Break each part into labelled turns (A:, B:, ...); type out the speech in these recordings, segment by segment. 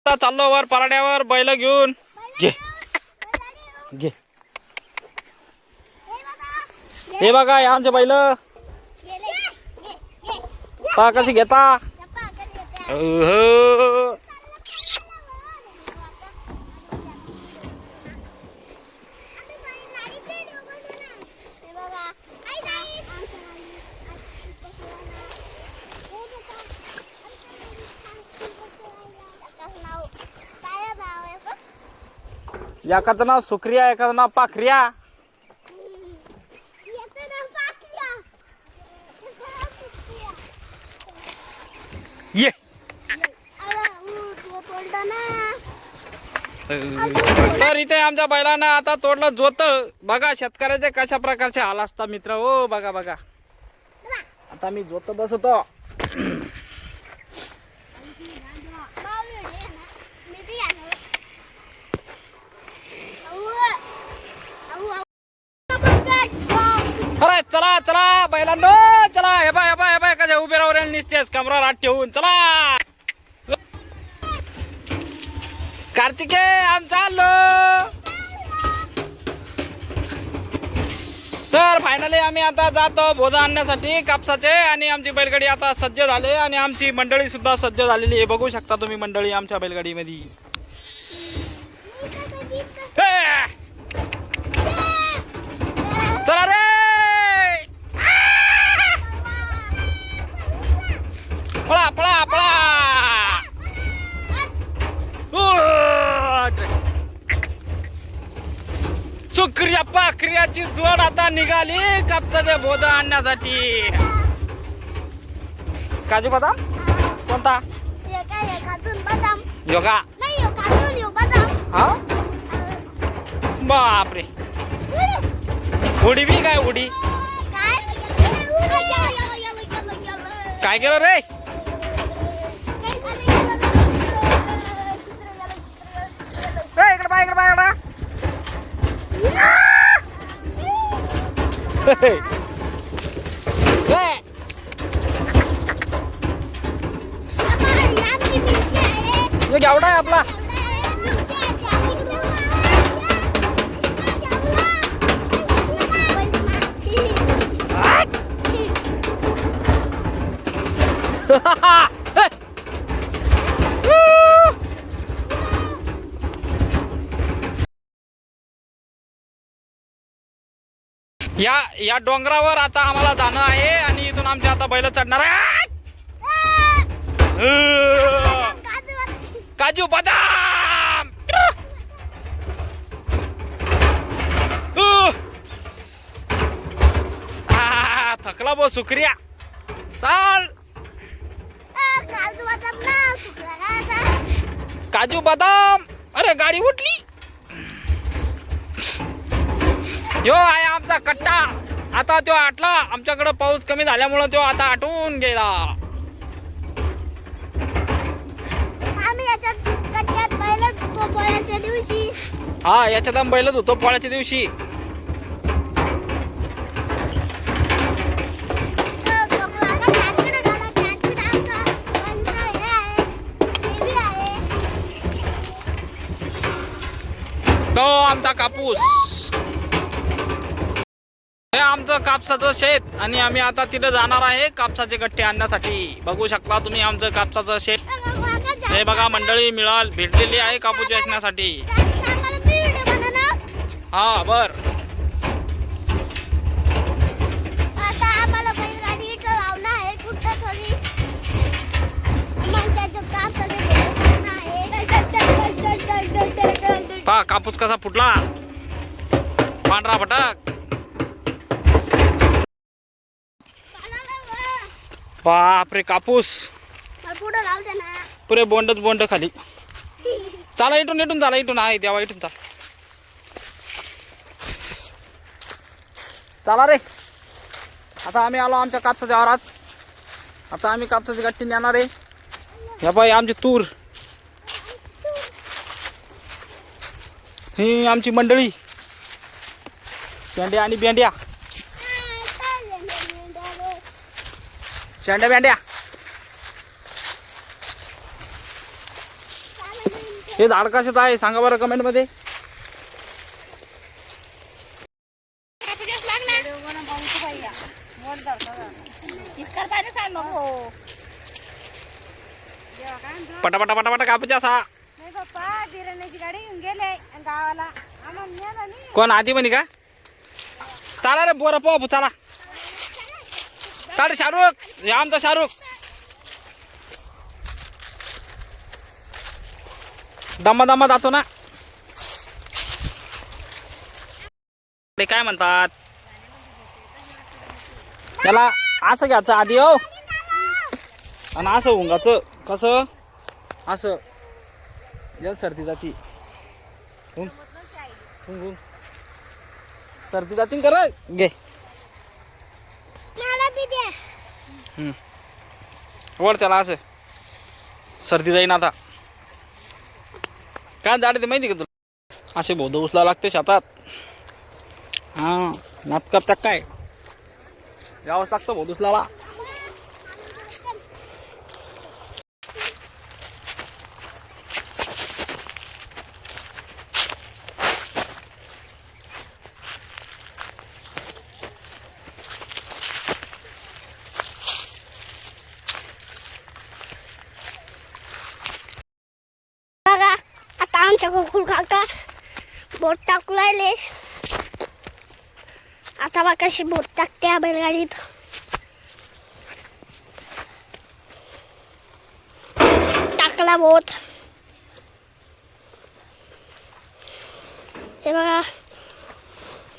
A: आता चाललो वर पराड्यावर बैल घेऊन. घे घे. हे बघा हे आमचे बैल पा कशी घेता. एकाचं नाव सुक्रिया एकाचं नाव पाखरिया. ये तर इथे आमच्या बैलांना आता तोडलं जोत. बघा शेतकऱ्याचे कशा प्रकारचे हाल असतात मित्र. हो बघा बघा आता मी जोत बसवतो. अरे चला चला बैलांनो चला. हे बाय हे बाय हे बाय कशा उभे राहून निसतेस कमरावर हात ठेवून. चला कार्तिके आम चाललो. तर फायनली आम्ही आता जातो भोजा आणण्यासाठी कापसाचे. आणि आमची बैलगाडी आता सज्ज झाली आणि आमची मंडळी सुद्धा सज्ज झालेली आहे. बघू शकता तुम्ही मंडळी आमच्या बैलगाडी मध्ये. चला रे पळा पळा पळा. सुक्रिया पाखरियाची जोड आता निघाली कापसाचे बोध आणण्यासाठी. काजू बदाम कोणता योगा हा बापरे. उडी बी काय उडी काय केलं रे. इकडे बा इकडे बा इकडे. एवढा आहे आपला. या डोंगरावर आता आम्हाला जाणं आहे आणि इथून आमचे आता बैल चढणार आहे. काजू बदाम थकला बो सुक्रिया. चाल काजू बदाम. अरे गाडी उठली. यो आहे आमचा कट्टा. आता तो आटला. आमच्याकडे पाऊस कमी झाल्यामुळे तो आता आटून गेला. हा याच्यात आम्ही बैल धुतो पोळ्याच्या दिवशी. तो आमचा कापूस. हे आमचं कापसाचं शेत आणि आम्ही आता तिथे जाणार आहे कापसाचे गट्टे आणण्यासाठी. बघू शकता तुम्ही आमचं कापसाचं शेत. हे बघा मंडळी भेटलेली आहे कापूस वेचण्यासाठी. हा बर. पा कापूस कसा फुटला पांढरा फटक. बापरे कापूस पुरे बोंडच बोंड खाली. चला इथून इथून झाला इथून आहे देवा इथून चाल. चला रे आता आम्ही आलो आमच्या कापसाच्या आवारात. आता आम्ही कापसाची गट्टी नेणार आहे. ह्या बाई आमची तूर. ही आमची मंडळी शेंड्या आणि बेंड्या. शेंड्या बेंड्या हे झाड कशाचं आहे सांगा बरं कमेंट मध्ये. पटापटा पटापटा कापूच्या असा.
B: गाडी घेऊन गेले गावाला आम्हाला नेलं नाही.
A: कोण आधी म्हणे का चला रे बोरा पाहू चला. चाल शाहरुख हे आमचा शाहरुख. दमा दमा जातो ना. ते काय म्हणतात त्याला असं घ्यायचं आधी हो आणि असं उंगाचं कसं असं या सर्दी जाती सर्दी जाती कर घे. वर त्याला असं सर्दी जाईन आता. काय झाड ते माहिती का तुला असे बोध उचला लागते शेतात. हा नात करतात काय यावंच लागतं बोध उचलाला.
B: बघा आता आमच्या गोकुळ काका बोट टाकू राहिले. आता बघा कशी बोट टाकते या बैलगाडीत. टाकला बोट. हे बघा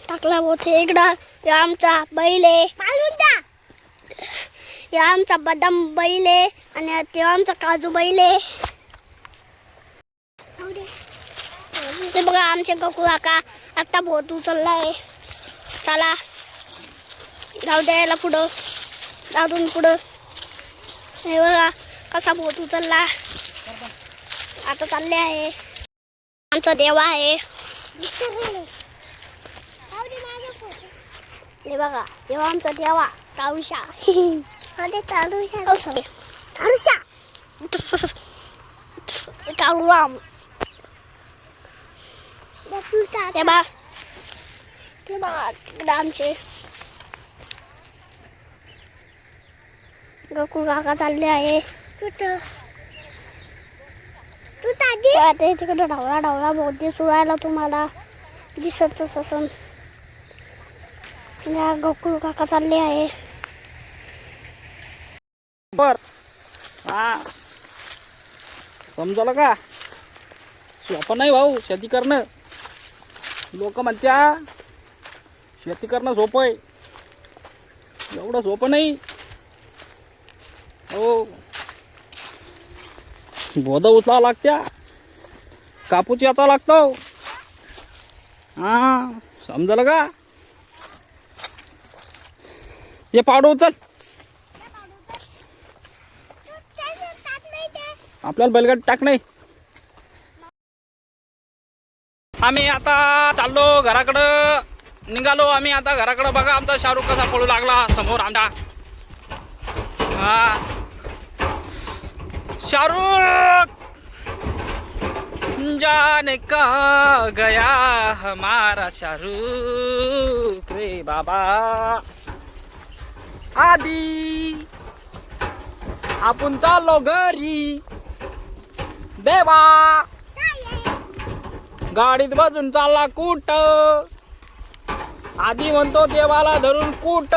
B: टाकला बोट. इकडं हे आमचा बैल आहे. हे आमचा बदाम बैल आहे आणि ते आमचा काजू बैल आहे. ते बघा आमचे गोकुळ काका आता बोट उचललाय. चला जाऊ द्यायला पुढं जाऊन पुढं. हे बघा कसा बोट उचलला. आता चालले आहे. आमचा देवा आहे. हे बघा देवा आमचा देवा तारुषा. काळूराम. ते बघा आमचे गोकुळ काका चालले आहे. कुठं तू तिकडे ढवळा ढवळा बहुत दिसू राहिला तुम्हाला दिसत असून. गोकुळ काका चालले आहे.
A: बर हा समजलं का सोपं नाही भाऊ शेती करणं. लोक म्हणत्या शेती करणं सोपं आहे. एवढं सोपं नाही हो. बोध उचलावं लागत्या कापूस याचा लागतो. हा समजलं का. हे पावडं उचल. आपल्याला बैलगाडी टाक नाही. आम्ही आता चाललो घराकडं निघालो. आम्ही आता घराकडं. बघा आमचा शाहरुख कसा पळू लागला समोर आमचा. हा शाहरुख जाने का गया हमारा शाहरुख रे बाबा. आधी आपण चाललो घरी देवा. गाडीत बसून चालला कुठ. आधी म्हणतो देवाला धरून कुठ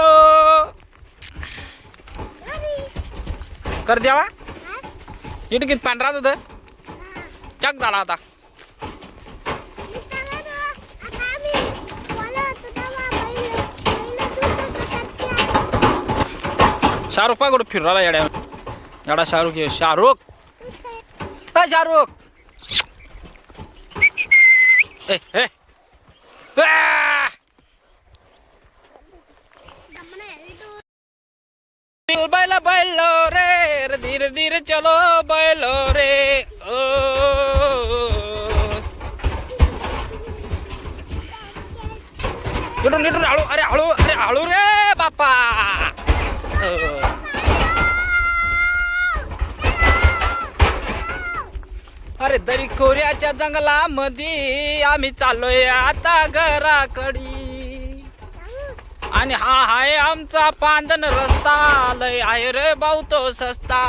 A: कर देवा. इटकीत पांढराच होत चक झाला आता. शाहरुख पाय कुठं फिरला येड्या एवढा शाहरुख आहे. शाहरुख काय शाहरुख ए ए बैला बैलो रे धीरे धीरे चलो बैलो रे ओ. लिटून लिटून हळू. अरे हळू अरे हळू रे बापा. अरे दरी खोऱ्याच्या जंगलामध्ये आम्ही चाललोय आता घराकडी. आणि हा आहे आमचा पांदन रस्ता, लय आहे रे भाऊ तो सस्ता.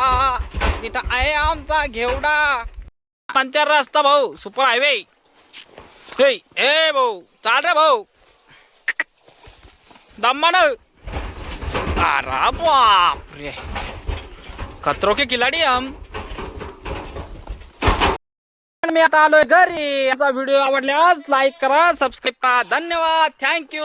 A: तिथं आहे आमचा घेवडा पंचार रस्ता भाऊ, सुपर हायवे. हे ए भाऊ चाल रे भाऊ, दम्मान. अरे बाप रे, खतरो के खिलाडी हम. मी आता आलोय घरी. याचा व्हिडिओ आवडल्यास लाईक करा, सबस्क्राईब करा. धन्यवाद, थँक्यू.